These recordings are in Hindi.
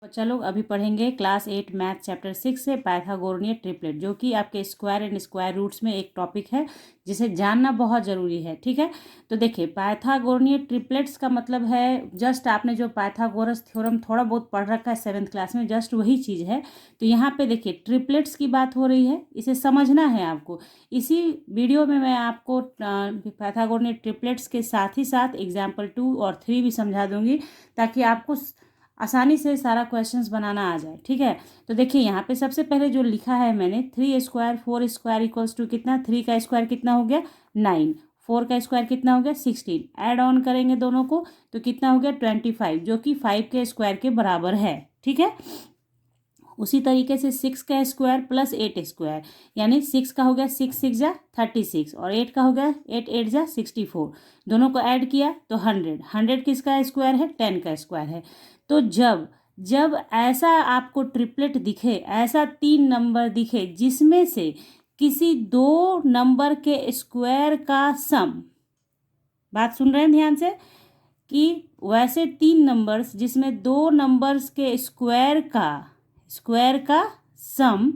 बच्चा लोग अभी पढ़ेंगे क्लास 8 मैथ चैप्टर 6 से पाइथागोरनियन ट्रिपलेट, जो कि आपके स्क्वायर एंड स्क्वायर रूट्स में एक टॉपिक है जिसे जानना बहुत ज़रूरी है। ठीक है, तो देखिए पाइथागोरनियन ट्रिपलेट्स का मतलब है जस्ट आपने जो पाइथागोरस थ्योरम थोड़ा बहुत पढ़ रखा है 7th क्लास में, जस्ट वही चीज़ है। तो यहाँ पे देखिए ट्रिपलेट्स की बात हो रही है, इसे समझना है आपको। इसी वीडियो में मैं आपको पाइथागोरनियन ट्रिपलेट्स के साथ ही साथ एग्जाम्पल 2 और 3 भी समझा दूंगी, ताकि आपको आसानी से सारा क्वेश्चंस बनाना आ जाए। ठीक है, तो देखिए यहाँ पे सबसे पहले जो लिखा है मैंने 3 स्क्वायर 4 स्क्वायर इक्वल्स टू कितना, 3 का स्क्वायर कितना हो गया 9, 4 का स्क्वायर कितना हो गया 16, ऐड ऑन करेंगे दोनों को तो कितना हो गया 25, जो कि 5 के स्क्वायर के बराबर है। ठीक है, उसी तरीके से 6 का स्क्वायर प्लस 8 स्क्वायर, यानी 6 का हो गया 6 6 जा 36 और 8 का हो गया 8 8 जा 64, दोनों को ऐड किया तो 100, 100 किसका स्क्वायर है 10 का स्क्वायर है। तो जब जब ऐसा आपको ट्रिपलेट दिखे, ऐसा 3 नंबर दिखे जिसमें से किसी 2 नंबर के स्क्वायर का सम, बात सुन रहे हैं ध्यान से, कि वैसे 3 नंबर्स जिसमें 2 नंबर्स के स्क्वायर का सम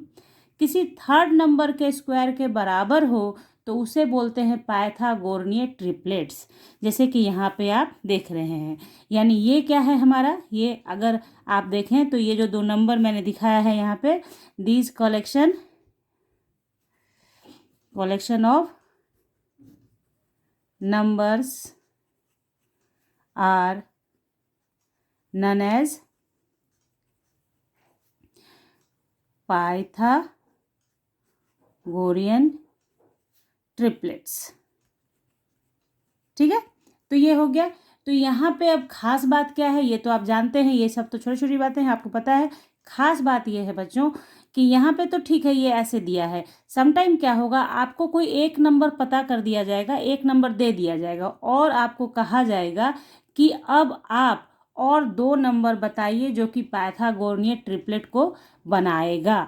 किसी थर्ड नंबर के स्क्वायर के बराबर हो, तो उसे बोलते हैं पाइथागोरनियन ट्रिपलेट्स, जैसे कि यहाँ पे आप देख रहे हैं। यानी ये क्या है हमारा, ये अगर आप देखें तो ये जो 2 नंबर मैंने दिखाया है यहाँ पे, these collection of numbers are known as Pythagorean triplets. ठीक है, तो ये हो गया। तो यहाँ पे अब खास बात क्या है, ये तो आप जानते हैं, ये सब तो छोटी छोटी बातें हैं, आपको पता है। खास बात ये है बच्चों कि यहाँ पे तो ठीक है ये ऐसे दिया है, समटाइम क्या होगा, आपको कोई एक नंबर पता कर दिया जाएगा, एक नंबर दे दिया जाएगा और आपको कहा जाएगा कि अब आप और 2 नंबर बताइए जो कि पाइथागोरनियन ट्रिपलेट को बनाएगा।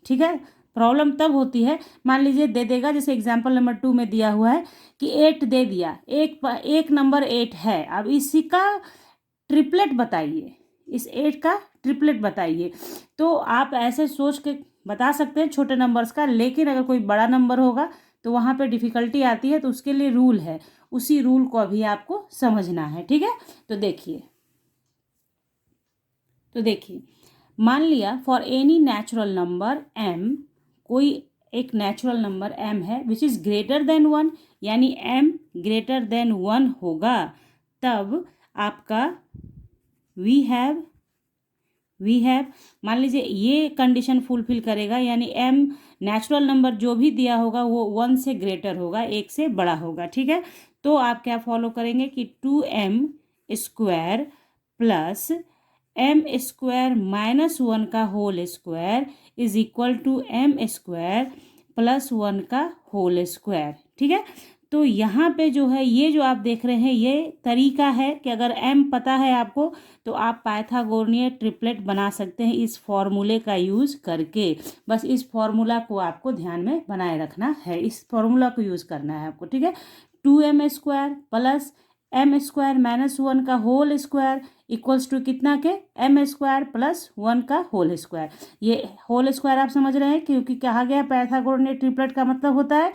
ठीक है, प्रॉब्लम तब होती है, मान लीजिए दे देगा, जैसे एग्जाम्पल नंबर 2 में दिया हुआ है कि 8 दे दिया, एक नंबर 8 है, अब इसी का ट्रिपलेट बताइए, इस 8 का ट्रिपलेट बताइए। तो आप ऐसे सोच के बता सकते हैं छोटे नंबर्स का, लेकिन अगर कोई बड़ा नंबर होगा तो वहाँ पे डिफ़िकल्टी आती है, तो उसके लिए रूल है, उसी रूल को अभी आपको समझना है। ठीक है, तो देखिए मान लिया for any natural number m, कोई एक नेचुरल नंबर m है विच इज़ ग्रेटर देन 1, यानी m ग्रेटर देन 1 होगा, तब आपका वी हैव मान लीजिए ये कंडीशन फुलफिल करेगा, यानी m नेचुरल नंबर जो भी दिया होगा वो 1 से ग्रेटर होगा, 1 से बड़ा होगा। ठीक है, तो आप क्या फॉलो करेंगे कि 2m square plus m square minus 1 का whole square is equal to m square plus 1 का होल स्क्वायर। ठीक है, तो यहाँ पे जो है ये जो आप देख रहे हैं ये तरीका है कि अगर m पता है आपको तो आप पाइथागोरनियन ट्रिपलेट बना सकते हैं इस फॉर्मूले का यूज़ करके। बस इस फॉर्मूला को आपको ध्यान में बनाए रखना है, इस फॉर्मूला को यूज़ करना है आपको। ठीक है, 2m square plus m square minus 1 का होल स्क्वायर इक्वल्स टू कितना के m स्क्वायर प्लस 1 का होल स्क्वायर। ये होल स्क्वायर आप समझ रहे हैं क्योंकि कहा गया पाइथागोरनियन ट्रिपलेट का मतलब होता है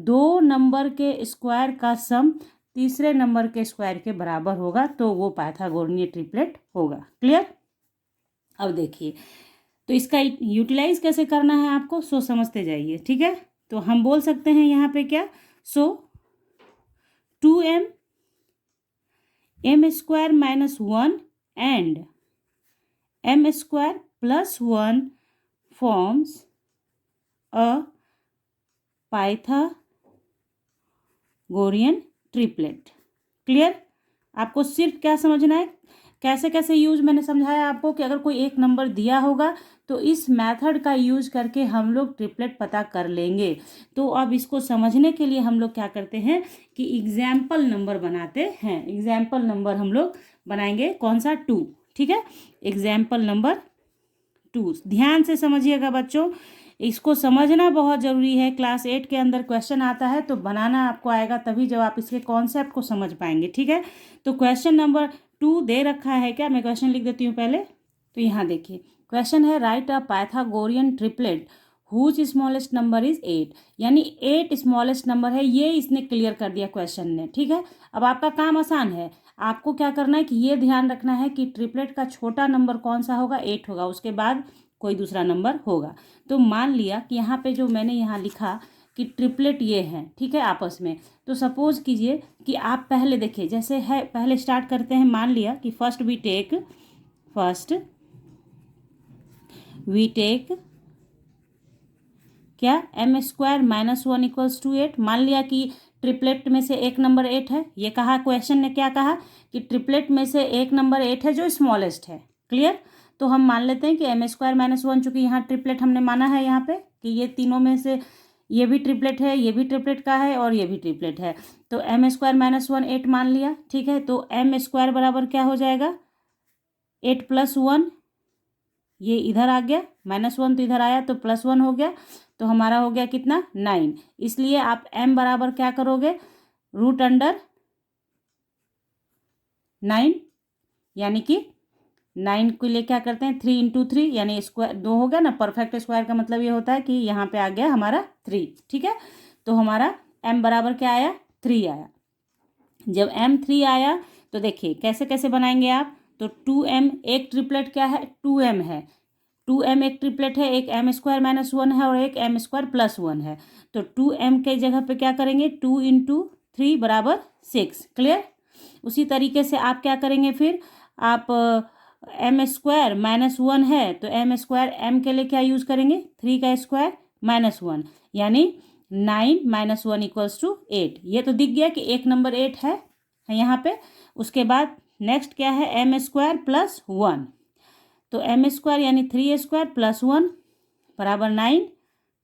2 नंबर के स्क्वायर का सम तीसरे नंबर के स्क्वायर के बराबर होगा, तो वो पाइथागोरनियन ट्रिपलेट होगा। क्लियर? अब देखिए तो इसका यूटिलाइज कैसे करना है आपको, सो समझते जाइए। ठीक है, तो हम बोल सकते हैं यहाँ पे क्या, सो 2m m square minus 1 and m square plus 1 forms a Pythagorean triplet. Clear? आपको सिर्फ क्या समझना है, कैसे कैसे यूज मैंने समझाया आपको कि अगर कोई एक नंबर दिया होगा तो इस मेथड का यूज करके हम लोग ट्रिपलेट पता कर लेंगे। तो अब इसको समझने के लिए हम लोग क्या करते हैं कि एग्जाम्पल नंबर बनाते हैं। एग्जाम्पल नंबर हम लोग बनाएंगे कौन सा, 2। ठीक है, एग्जाम्पल नंबर 2 ध्यान से समझिएगा बच्चों, इसको समझना बहुत ज़रूरी है। क्लास 8 के अंदर क्वेश्चन आता है तो बनाना आपको आएगा, तभी जब आप इसके कॉन्सेप्ट को समझ पाएंगे। ठीक है, तो क्वेश्चन नंबर 2 दे रखा है क्या, मैं क्वेश्चन लिख देती हूँ पहले। तो यहाँ देखिए क्वेश्चन है write a Pythagorean triplet whose smallest number is 8, यानी 8 स्मॉलेस्ट नंबर है, ये इसने क्लियर कर दिया क्वेश्चन ने। ठीक है, अब आपका काम आसान है, आपको क्या करना है कि ये ध्यान रखना है कि ट्रिपलेट का छोटा नंबर कौन सा होगा, 8 होगा, उसके बाद कोई दूसरा नंबर होगा। तो मान लिया कि यहाँ पे जो मैंने यहाँ लिखा कि ट्रिपलेट ये हैं, ठीक है, आपस में, तो सपोज कीजिए कि आप पहले देखिए जैसे है, पहले स्टार्ट करते हैं। मान लिया कि फर्स्ट वी टेक क्या m² - 1 = 8। मान लिया कि ट्रिपलेट में से एक नंबर 8 है, ये कहा क्वेश्चन ने, क्या कहा कि ट्रिपलेट में से एक नंबर 8 है जो स्मॉलेस्ट है। क्लियर, तो हम मान लेते हैं कि m² - 1, चूंकि यहाँ ट्रिपलेट हमने माना है यहाँ पे कि ये तीनों में से ये भी ट्रिपलेट है, ये भी ट्रिपलेट का है और ये भी ट्रिपलेट है, तो m² - 1 8 मान लिया। ठीक है, तो m² बराबर क्या हो जाएगा, 8 + 1, ये इधर आ गया, -1 तो इधर आया तो +1 हो गया, तो हमारा हो गया कितना, 9। इसलिए आप m बराबर क्या करोगे, √9, यानी कि 9 के लिए क्या करते हैं, 3 × 3, यानी स्क्वायर 2 हो गया ना। परफेक्ट स्क्वायर का मतलब ये होता है कि यहाँ पे आ गया हमारा 3। ठीक है, तो हमारा m बराबर क्या आया, 3 आया। जब m 3 आया तो देखिए कैसे कैसे बनाएंगे आप, तो 2m, एक ट्रिपलेट क्या है, 2m है, 2m एक ट्रिपलेट है, एक m² - 1 है और एक m² + 1 है, तो 2m के जगह पे क्या करेंगे, 2 × 3 = 6। क्लियर, उसी तरीके से आप क्या करेंगे, फिर आप m² - 1 है तो m² m के लिए क्या यूज़ करेंगे, 3 का स्क्वायर -1, यानी 9 - 1 = 8। ये तो दिख गया कि एक नंबर 8 है यहाँ पे। उसके बाद नेक्स्ट क्या है, m² + 1, तो m² यानी 3² + 1 बराबर 9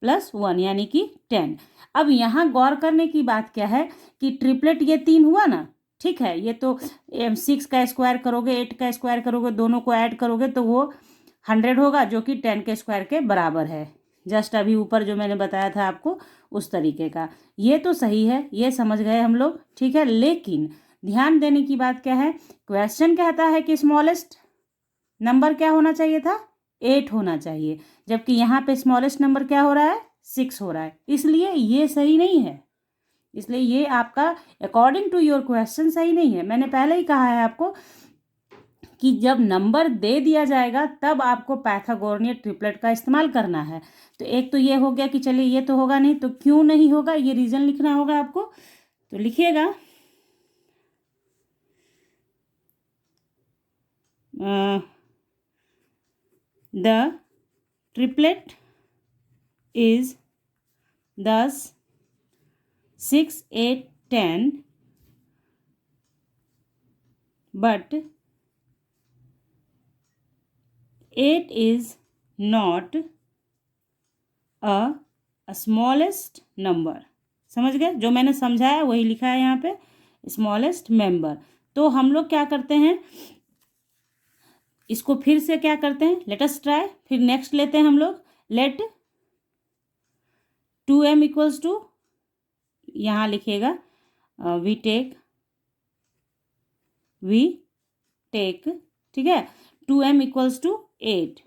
+ 1 यानी कि 10। अब यहाँ गौर करने की बात क्या है कि ट्रिपलेट ये 3 हुआ ना, ठीक है, ये तो 6 का स्क्वायर करोगे, 8 का स्क्वायर करोगे, दोनों को ऐड करोगे तो वो 100 होगा, जो कि 10 के स्क्वायर के बराबर है। जस्ट अभी ऊपर जो मैंने बताया था आपको उस तरीके का, ये तो सही है, ये समझ गए हम लोग। ठीक है, लेकिन ध्यान देने की बात क्या है, क्वेश्चन कहता है कि स्मॉलेस्ट नंबर क्या होना चाहिए था, 8 होना चाहिए, जबकि यहाँ पे स्मॉलेस्ट नंबर क्या हो रहा है, 6 हो रहा है, इसलिए ये सही नहीं है। इसलिए ये आपका अकॉर्डिंग टू योर क्वेश्चन सही नहीं है। मैंने पहले ही कहा है आपको कि जब नंबर दे दिया जाएगा तब आपको पाइथागोरनियन ट्रिपलेट का इस्तेमाल करना है। तो एक तो ये हो गया कि चलिए ये तो होगा नहीं, तो क्यों नहीं होगा ये रीज़न लिखना होगा आपको, तो लिखिएगा the triplet is 10, 6, 8, 10 but 8 is not a smallest number। समझ गए, जो मैंने समझाया वही लिखा है यहाँ पे, स्मॉलेस्ट मेंबर। तो हम लोग क्या करते हैं, इसको फिर से क्या करते हैं, लेट अस ट्राई, फिर नेक्स्ट लेते हैं हम लोग, लेट 2m = यहाँ लिखिएगा वी टेक, ठीक है, 2m = 8।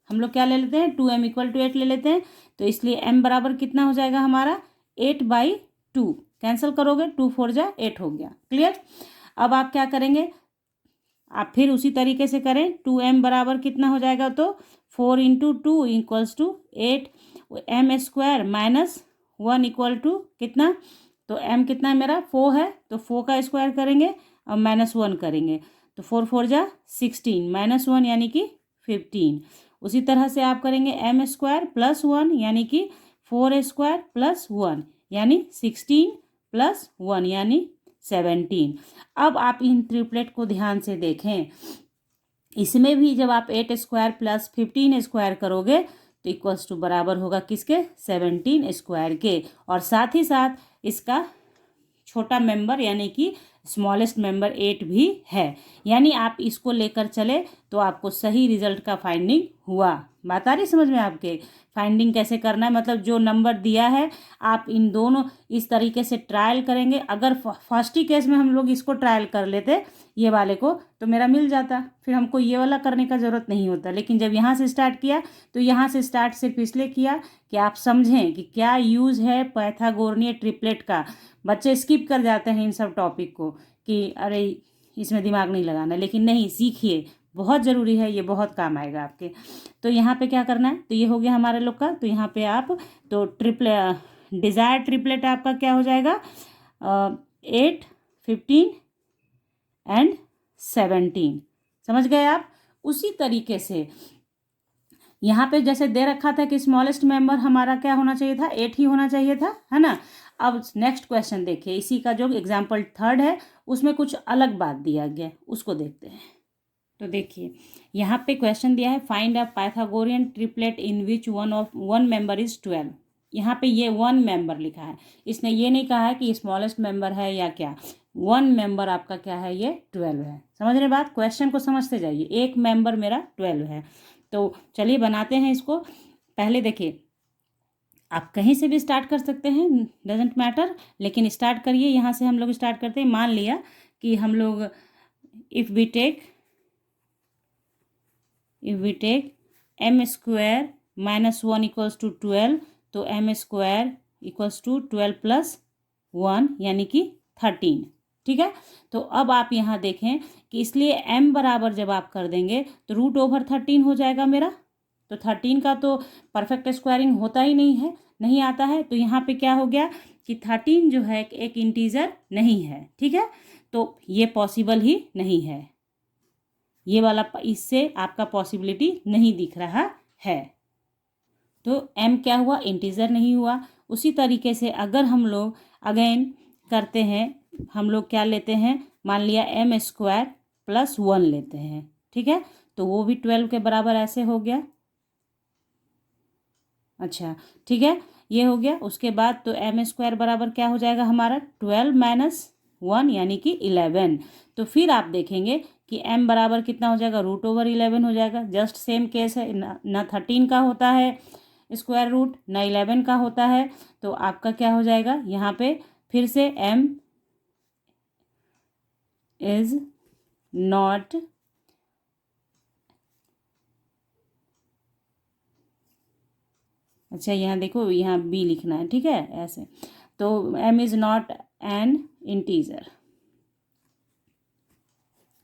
हम लोग क्या ले लेते हैं, 2m = 8 ले लेते हैं, तो इसलिए m बराबर कितना हो जाएगा हमारा, 8/2। कैंसिल करोगे, 2 4 जा 8 हो गया। क्लियर, अब आप क्या करेंगे, आप फिर उसी तरीके से करें, 2m बराबर कितना हो जाएगा, तो 4 × 2 = 8, m² - 1 = कितना, तो m कितना है मेरा, 4 है, तो 4 का स्क्वायर करेंगे और -1 करेंगे, तो 4 4 जा 16, -1 यानी कि 15। उसी तरह से आप करेंगे m² + 1 यानी कि 4² + 1 यानी 16 + 1 यानी 17। अब आप इन ट्रिपलेट को ध्यान से देखें, इसमें भी जब आप 8² + 15² करोगे तो इक्वल्स टू बराबर होगा किसके, 17² के, और साथ ही साथ इसका छोटा मेंबर यानी कि स्मॉलेस्ट मेंबर 8 भी है। यानी आप इसको लेकर चले तो आपको सही रिजल्ट का फाइंडिंग हुआ। बात आ रही समझ में आपके? फाइंडिंग कैसे करना है, मतलब जो नंबर दिया है आप इन दोनों इस तरीके से ट्रायल करेंगे। अगर फर्स्ट ही केस में हम लोग इसको ट्रायल कर लेते ये वाले को तो मेरा मिल जाता, फिर हमको ये वाला करने का ज़रूरत नहीं होता। लेकिन जब यहाँ से स्टार्ट किया तो यहाँ से स्टार्ट सिर्फ इसलिए किया कि आप समझें कि क्या यूज़ है पाइथागोरनीय ट्रिपलेट का। बच्चे स्किप कर जाते हैं इन सब टॉपिक को कि अरे इसमें दिमाग नहीं लगाना, लेकिन नहीं, सीखिए, बहुत ज़रूरी है, ये बहुत काम आएगा आपके। तो यहाँ पे क्या करना है, तो ये हो गया हमारे लोग का। तो यहाँ पे आप तो डिज़ायर ट्रिपलेट आपका क्या हो जाएगा, 8, 15 एंड 17। समझ गए आप? उसी तरीके से यहाँ पे जैसे दे रखा था कि स्मॉलेस्ट मेंबर हमारा क्या होना चाहिए था, 8 ही होना चाहिए था, है ना। अब नेक्स्ट क्वेश्चन देखिए, इसी का जो एग्जाम्पल 3 है उसमें कुछ अलग बात दिया गया, उसको देखते हैं। तो देखिए यहाँ पे क्वेश्चन दिया है, find a Pythagorean triplet in which one member is 12। यहाँ पे ये 1 मेंबर लिखा है, इसने ये नहीं कहा है कि स्मॉलेस्ट मेंबर है या क्या। 1 मेंबर आपका क्या है, ये 12 है। समझ रहे बात? क्वेश्चन को समझते जाइए, एक मेंबर मेरा 12 है। तो चलिए बनाते हैं इसको। पहले देखिए, आप कहीं से भी स्टार्ट कर सकते हैं, डजेंट मैटर, लेकिन स्टार्ट करिए यहाँ से। हम लोग स्टार्ट करते हैं, मान लिया कि हम लोग if we take m square -1 equals to 12, तो m स्क्वायर इक्वल्स टू 12 + 1 यानी कि 13। ठीक है, तो अब आप यहाँ देखें कि इसलिए m बराबर जब आप कर देंगे तो √13 हो जाएगा मेरा। तो 13 का तो परफेक्ट स्क्वायरिंग होता ही नहीं है, नहीं आता है। तो यहाँ पे क्या हो गया कि 13 जो है एक इंटीजर नहीं है। ठीक है, तो ये पॉसिबल ही नहीं है, ये वाला इससे आपका पॉसिबिलिटी नहीं दिख रहा है। तो m क्या हुआ, इंटीजर नहीं हुआ। उसी तरीके से अगर हम लोग अगेन करते हैं, हम लोग क्या लेते हैं, मान लिया m स्क्वायर + 1 लेते हैं। ठीक है, तो वो भी 12 के बराबर ऐसे हो गया। अच्छा ठीक है, ये हो गया। उसके बाद तो m स्क्वायर बराबर क्या हो जाएगा हमारा, 12 - 1 यानी कि 11। तो फिर आप देखेंगे कि m बराबर कितना हो जाएगा, √11 हो जाएगा। जस्ट सेम केस है, ना 13 का होता है स्क्वायर रूट, ना 11 का होता है। तो आपका क्या हो जाएगा यहाँ पे, फिर से m इज नॉट अच्छा, यहाँ देखो, यहाँ b लिखना है। ठीक है, ऐसे। तो m is not an integer.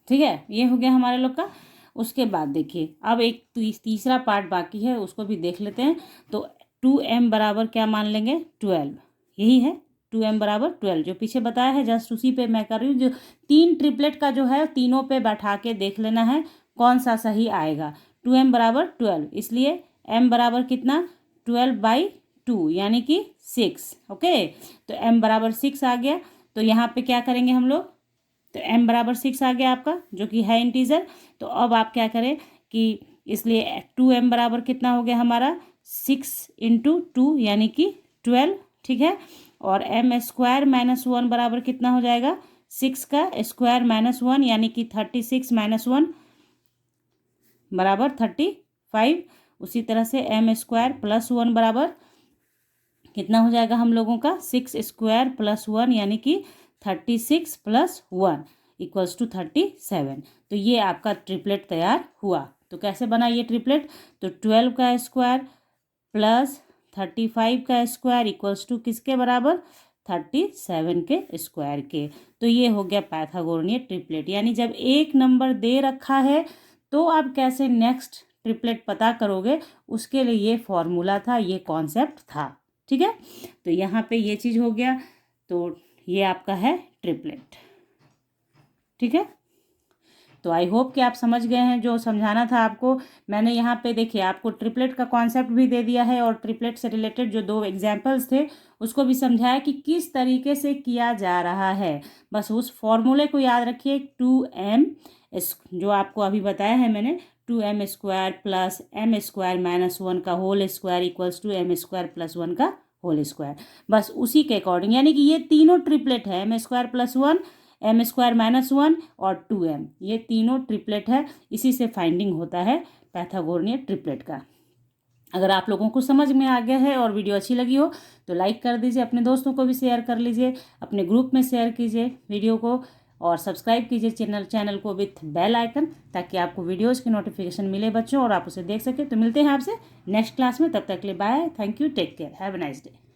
ठीक है, ये हो गया हमारे लोग का। उसके बाद देखिए, अब एक तीसरा पार्ट बाकी है, उसको भी देख लेते हैं। तो 2m बराबर क्या मान लेंगे, 12। यही है 2m बराबर 12, जो पीछे बताया है जस्ट उसी पे मैं कर रही हूँ। जो 3 ट्रिपलेट का जो है तीनों पे बैठा के देख लेना है कौन सा सही आएगा। 2m बराबर 12, इसलिए m बराबर कितना, 12/2 यानी कि 6। ओके, तो m बराबर 6 आ गया। तो यहाँ पे क्या करेंगे हम लोग, तो m बराबर 6 आ गया आपका, जो कि है इंटीजर। तो अब आप क्या करें कि इसलिए 2m बराबर कितना हो गया हमारा, 6 × 2 यानी कि 12। ठीक है, और m स्क्वायर -1 बराबर कितना हो जाएगा, 6 का स्क्वायर -1 यानी कि 36 - 1 बराबर 35। उसी तरह से m स्क्वायर +1 बराबर कितना हो जाएगा हम लोगों का, 6 स्क्वायर +1 यानी कि 36 + 1 इक्वल्स टू 37। तो ये आपका ट्रिपलेट तैयार हुआ। तो कैसे बना ये ट्रिपलेट, तो 12 का स्क्वायर + 35 का स्क्वायर इक्वल्स टू किसके बराबर, 37 के स्क्वायर के। तो ये हो गया पाइथागोरनीय ट्रिपलेट। यानी जब एक नंबर दे रखा है तो आप कैसे नेक्स्ट ट्रिपलेट पता करोगे, उसके लिए ये फॉर्मूला था, ये कॉन्सेप्ट था। ठीक है, तो यहाँ पे ये चीज़ हो गया। तो ये आपका है ट्रिपलेट। ठीक है, तो आई होप कि आप समझ गए हैं जो समझाना था आपको। मैंने यहाँ पे देखिए आपको ट्रिपलेट का कॉन्सेप्ट भी दे दिया है, और ट्रिपलेट से रिलेटेड जो 2 एग्जाम्पल्स थे उसको भी समझाया कि किस तरीके से किया जा रहा है। बस उस फॉर्मूले को याद रखिए, 2m जो आपको अभी बताया है मैंने, 2m स्क्वायर + m स्क्वायर -1 का whole square equals to m square +1 का होल स्क्वायर। बस उसी के अकॉर्डिंग, यानी कि ये तीनों ट्रिपलेट है, m स्क्वायर +1, m² - 1 और 2m, ये तीनों ट्रिपलेट है। इसी से फाइंडिंग होता है पाइथागोरनियन ट्रिपलेट का। अगर आप लोगों को समझ में आ गया है और वीडियो अच्छी लगी हो तो लाइक कर दीजिए, अपने दोस्तों को भी शेयर कर लीजिए, अपने ग्रुप में शेयर कीजिए वीडियो को, और सब्सक्राइब कीजिए चैनल को विथ बेल आइकन, ताकि आपको वीडियोज़ की नोटिफिकेशन मिले बच्चों और आप उसे देख सकें। तो मिलते हैं आपसे नेक्स्ट क्लास में, तब तक के लिए bye, thank you, take care, have a nice day.